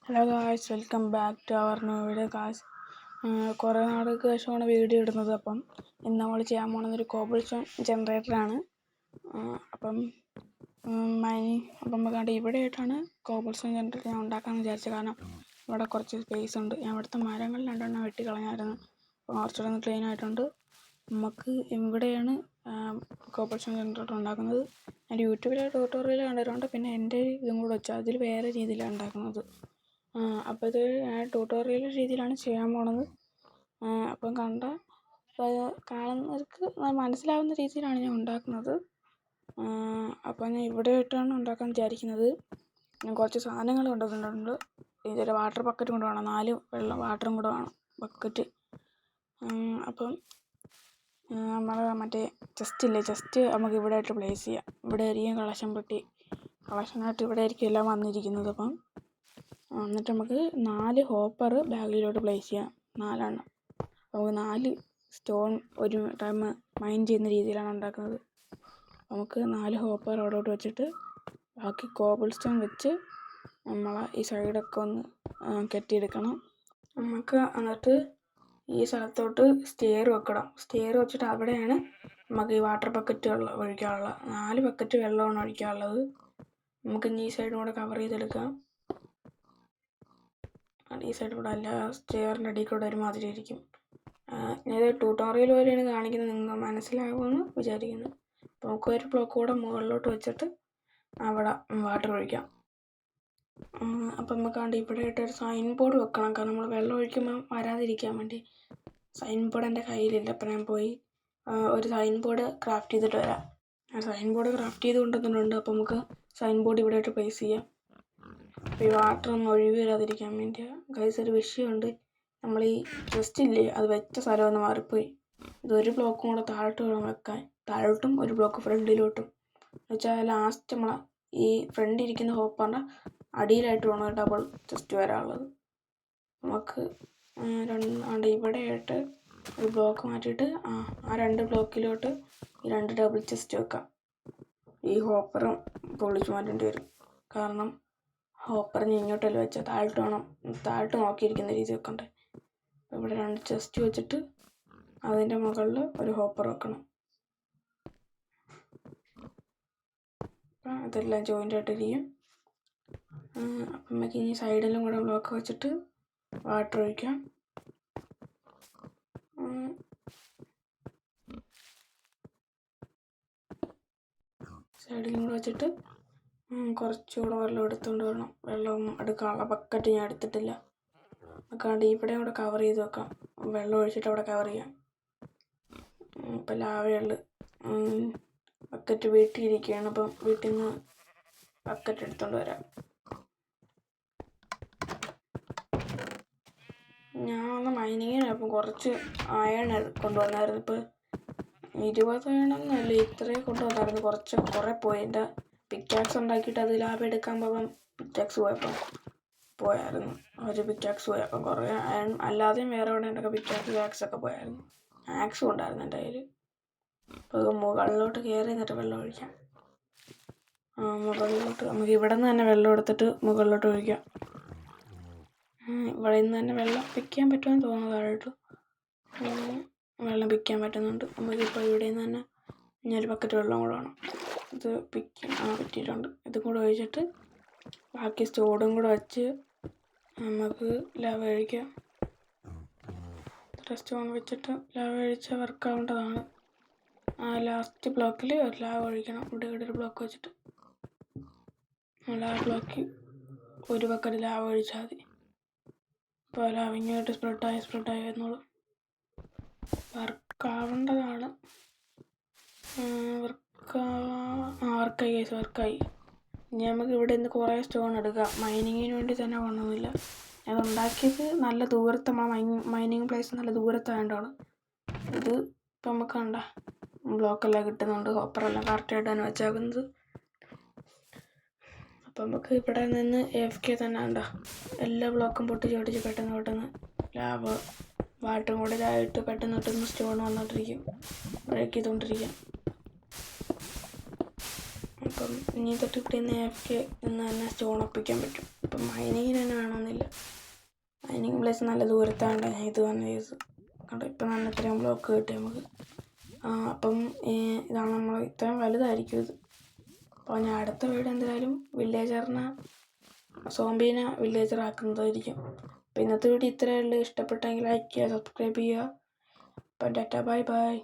Hello guys, welcome back to our new video guys. കുറേ നാൾക്ക് ശേഷമാണ് വീഡിയോ ഇടുന്നത്. അപ്പം ഇന്ന് നമ്മൾ ചെയ്യാൻ പോകുന്നതൊരു കോബിൾ സ്റ്റോൺ ജനറേറ്ററാണ്. അപ്പം നമുക്ക് ഇവിടെ ആയിട്ടാണ് കോബിൾ സ്റ്റോൺ ജനറേറ്റർ ഞാൻ ഉണ്ടാക്കാമെന്ന് വിചാരിച്ചത്. കാരണം ഇവിടെ കുറച്ച് സ്പേസ് ഉണ്ട്. ഞാൻ ഇവിടുത്തെ മരങ്ങൾ രണ്ടെണ്ണം വെട്ടിക്കളഞ്ഞായിരുന്നു. അപ്പോൾ കുറച്ചുകൂടെ ഒന്ന് ക്ലീൻ ആയിട്ടുണ്ട്. നമുക്ക് ഇവിടെയാണ് കോബിൾ സ്റ്റോൺ ജനറേറ്റർ ഉണ്ടാക്കുന്നത്. ഞാൻ യൂട്യൂബിലെ ട്യൂട്ടോറിയൽ കണ്ടിട്ടുണ്ട്. പിന്നെ എൻ്റെ ഇതും കൂടെ വെച്ചാൽ അതിൽ വേറെ രീതിയിലാണ് ഉണ്ടാക്കുന്നത്. അപ്പോൾ ഇത് ഞാൻ ട്യൂട്ടോറിയൽ രീതിയിലാണ് ചെയ്യാൻ പോണത്. അപ്പം കാണുന്നവർക്ക് മനസ്സിലാവുന്ന രീതിയിലാണ് ഞാൻ ഉണ്ടാക്കുന്നത്. അപ്പോൾ ഞാൻ ഇവിടെ ആയിട്ടാണ് ഉണ്ടാക്കാൻ വിചാരിക്കുന്നത്. ഞാൻ കുറച്ച് സാധനങ്ങൾ കൊണ്ടുവന്നിട്ടുണ്ട്. ഇതൊരു വാട്ടർ ബക്കറ്റ് കൊണ്ട് വേണം, 4 വെള്ളം വാട്ടറും കൂടെ വേണം ബക്കറ്റ്. അപ്പം നമ്മൾ മറ്റേ ചെസ്റ്റ് നമുക്ക് ഇവിടെ ആയിട്ട് പ്ലേസ് ചെയ്യാം. ഇവിടെ ആയിരിക്കും കളക്ഷനായിട്ട് ഇവിടെ ആയിരിക്കും എല്ലാം വന്നിരിക്കുന്നത്. അപ്പം എന്നിട്ട് നമുക്ക് 4 ഹോപ്പർ ബാഗിലോട്ട് പ്ലേസ് ചെയ്യാം. 4 എണ്ണം. നമുക്ക് 4 സ്റ്റോൺ ഒരു ടൈം മൈൻ ചെയ്യുന്ന രീതിയിലാണ് ഉണ്ടാക്കുന്നത്. നമുക്ക് 4 ഹോപ്പർ അവിടോട്ട് വെച്ചിട്ട് ബാക്കി കോബിൾ സ്റ്റോൺ വെച്ച് നമ്മൾ ഈ സൈഡൊക്കെ ഒന്ന് കെട്ടിയെടുക്കണം. നമുക്ക് എന്നിട്ട് ഈ സ്ഥലത്തോട്ട് സ്റ്റെയർ വെക്കണം. സ്റ്റെയർ വെച്ചിട്ട് അവിടെയാണ് നമുക്ക് ഈ വാട്ടർ ബക്കറ്റ് ഒഴിക്കാനുള്ള 4 ബക്കറ്റ് വെള്ളമാണ് ഒഴിക്കാനുള്ളത്. നമുക്ക് ഇനി ഈ സൈഡും കൂടെ കവർ ചെയ്തെടുക്കാം. ഈ സൈഡ് കൂടെ അല്ല, സ്റ്റെയറിൻ്റെ അടിയിൽ കൂടെ ഒരുമാതിരി ഇരിക്കും. ഇത് ട്യൂട്ടോറിയൽ പോലെയാണ് കാണിക്കുന്നത്. നിങ്ങൾ മനസ്സിലാകുമെന്ന് വിചാരിക്കുന്നു. അപ്പോൾ നമുക്ക് ഒരു ബ്ലോക്ക് കൂടെ മുകളിലോട്ട് വെച്ചിട്ട് അവിടെ വാട്ടർ ഒഴിക്കാം. അപ്പം നമുക്ക് ഇവിടെ ആയിട്ടൊരു സൈൻ ബോർഡ് വെക്കണം. കാരണം നമ്മൾ വെള്ളം ഒഴിക്കുമ്പോൾ വരാതിരിക്കാൻ വേണ്ടി. സൈൻ ബോർഡ് എൻ്റെ കയ്യിലില്ല. അപ്പം ഞാൻ പോയി ഒരു സൈൻ ബോർഡ് ക്രാഫ്റ്റ് ചെയ്തിട്ട് വരാം. സൈൻ ബോർഡ് ക്രാഫ്റ്റ് ചെയ്ത് കൊണ്ടുവന്നിട്ടുണ്ട്. അപ്പോൾ നമുക്ക് സൈൻ ബോർഡ് ഇവിടെ ആയിട്ട് പ്ലേസ് ചെയ്യാം. അപ്പോൾ ഈ വാട്ടർ ഒന്നും ഒഴിവ് വരാതിരിക്കാൻ വേണ്ടിയാണ്. ഗൈസ്, ഒരു വിഷയമുണ്ട്. നമ്മൾ ഈ ഇല്ലേ, അത് വെച്ച സ്ഥലം ഒന്ന് മാറിപ്പോയി. ഇതൊരു ബ്ലോക്കും കൂടെ താഴോട്ട് വേണം വെക്കാൻ. താഴോട്ടും ഒരു ബ്ലോക്ക് ഫ്രണ്ടിലോട്ടും വെച്ചാൽ ലാസ്റ്റ് നമ്മൾ ഈ ഫ്രണ്ട് ഇരിക്കുന്ന ഹോപ്പറിൻ്റെ അടിയിലായിട്ട് വേണം ഡബിൾ ചെസ്റ്റ് വരാനുള്ളത്. നമുക്ക് ഇവിടെ ആയിട്ട് ഒരു ബ്ലോക്ക് മാറ്റിയിട്ട് ആ 2 ബ്ലോക്കിലോട്ട് ഈ 2 ഡബിൾ ചെസ്റ്റ് വെക്കാം. ഈ ഹോപ്പറും പൊളിച്ചു മാറ്റേണ്ടി വരും. കാരണം ഹോപ്പറിന് ഇങ്ങോട്ടല്ല വെച്ചാൽ താഴോട്ട് നോക്കിയിരിക്കുന്ന രീതി വെക്കണ്ടേ. ഇവിടെ 2 ചെസ്റ്റ് വെച്ചിട്ട് അതിൻ്റെ മുകളിൽ ഒരു ഹോപ്പർ വെക്കണം. അപ്പം ഇതെല്ലാം ജോയിൻ്റ് ആയിട്ടിരിക്കും. അപ്പം നമുക്ക് ഇനി സൈഡിലും കൂടെ ബ്ലോക്ക് വെച്ചിട്ട് വാട്ടർ ഒഴിക്കാം. സൈഡിലും കൂടെ വെച്ചിട്ട് കുറച്ചുകൂടെ വെള്ളം എടുത്തുകൊണ്ട് വരണം. വെള്ളം എടുക്കാനുള്ള ബക്കറ്റ് ഞാൻ എടുത്തിട്ടില്ല. അക്കാണ്ട് ഇവിടെ കൂടെ കവർ ചെയ്ത് വെക്കാം. വെള്ളം ഒഴിച്ചിട്ട് അവിടെ കവർ ചെയ്യാം. ഇപ്പം ലാവയുള്ളു. ബക്കറ്റ് വീട്ടിലിരിക്കുകയാണ്. അപ്പം വീട്ടിൽ നിന്ന് ബക്കറ്റ് എടുത്തുകൊണ്ട് വരാം. ഞാൻ ഒന്ന് മൈനിങ്ങിന് അപ്പം കുറച്ച് അയൺ കൊണ്ടുവന്നായിരുന്നു. ഇപ്പോൾ 20 അയണൊന്നുമല്ല, ഇത്രയും കൊണ്ടുവന്നായിരുന്നു. കുറേ പോയി. എൻ്റെ പിക്കാക്സ് ഉണ്ടാക്കിയിട്ട് അത് ലാഭം എടുക്കാൻ പോകുമ്പം പിക്കാക്സ് പോയായിരുന്നു. ഒരു പിക്കാക്സ് പോയി. അപ്പം കുറേ അയൺ അല്ലാതെയും വേറെ എവിടെ ഉണ്ടൊക്കെ പിക്കാക്സൊക്കെ പോയായിരുന്നു. ആക്സും ഉണ്ടായിരുന്നു എൻ്റെ കയ്യിൽ. അപ്പോൾ മുകളിലോട്ട് കയറി നിന്നിട്ട് വെള്ളം ഒഴിക്കാം. മുകളിലോട്ട് നമുക്ക് ഇവിടെ നിന്ന് തന്നെ വെള്ളം എടുത്തിട്ട് മുകളിലോട്ട് ഒഴിക്കാം. ഇവിടെ നിന്ന് തന്നെ വെള്ളം പിക്കാൻ പറ്റുമെന്ന് തോന്നുന്നു. താഴോട്ട് വെള്ളം പിക്കാൻ പറ്റുന്നുണ്ട്. നമുക്കിപ്പോൾ ഇവിടെ നിന്ന് തന്നെ ഇനിയൊരു ബക്കറ്റ് വെള്ളം കൂടെ വേണം. ഇത് പറ്റിയിട്ടുണ്ട്. ഇതും കൂടെ ഒഴിച്ചിട്ട് ബാക്കി സ്റ്റോഡും കൂടെ വെച്ച് നമുക്ക് ലാവ ഒഴിക്കാം. ഇത്ര സ്റ്റോൺ വെച്ചിട്ട് ലാവ ഒഴിച്ചാൽ വർക്കാവേണ്ടതാണ്. ലാസ്റ്റ് ബ്ലോക്കിൽ ഒരു ലാവ ഒഴിക്കണം. ഇവിടെ ഒരു ബ്ലോക്ക് വെച്ചിട്ട് ലാവ ബ്ലോക്കിൽ ഒരു ബക്കറ്റ് ലാവ ഒഴിച്ചാൽ മതി. അപ്പോൾ ലാവ ഇങ്ങോട്ട് സ്പ്രെഡായി വരുന്നുള്ളൂ. വർക്കാവേണ്ടതാണ്. വർക്കായി. ഇനി നമുക്ക് ഇവിടെ നിന്ന് കുറേ സ്റ്റോൺ എടുക്കാം. മൈനിങ്ങിന് വേണ്ടി തന്നെ കൊണ്ടൊന്നുമില്ല. അത് ഉണ്ടാക്കിയത് നല്ല ദൂരത്ത്, മൈനിങ് പ്ലേസ് നല്ല ദൂരത്തായതുകൊണ്ടാണ്. ഇത് ഇപ്പം നമുക്ക് കണ്ട ബ്ലോക്കെല്ലാം കിട്ടുന്നുണ്ട്. ഹോപ്പറെല്ലാം കറക്റ്റായിട്ട് തന്നെ വെച്ചേക്കുന്നത്. അപ്പം നമുക്ക് ഇവിടെ നിന്ന് AFK തന്നെ കണ്ട എല്ലാ ബ്ലോക്കും പൊട്ടിച്ച് പെട്ടെന്ന് ലാഭ വാട്ടും കൂടെ ഇതായിട്ട് പെട്ടെന്ന് സ്റ്റോൺ വന്നോണ്ടിരിക്കും, ബ്രേക്ക് അപ്പം ഇനി തൊട്ട് ഇവിടെ നിന്ന് AFK നിന്ന് തന്നെ സ്റ്റോൺ ഒപ്പിക്കാൻ പറ്റും. ഇപ്പം മൈനിങ്ങിന് തന്നെ വേണമെന്നില്ല. മൈനിങ് പ്ലേസ് നല്ല ദൂരത്താണ് ഞാൻ ഇത് വന്ന കേസ്. കണ്ടോ ഇപ്പം നല്ല ഇത്രയും ബ്ലോക്ക് കിട്ടി നമുക്ക്. അപ്പം ഇതാണ് നമ്മൾ ഇത്രയും വലുതായിരിക്കും ഇത്. അപ്പോൾ ഞാൻ അടുത്ത വീട് എന്തായാലും സോംബീനെ വില്ലേജർ ആക്കുന്നതായിരിക്കും. അപ്പോൾ ഇന്നത്തെ വീഡിയോ ഇത്രയേ ഉള്ളൂ. ഇഷ്ടപ്പെട്ടെങ്കിൽ ലൈക്ക് ചെയ്യുക, സബ്സ്ക്രൈബ് ചെയ്യുക. അപ്പം ടാറ്റാ ബൈ ബൈ.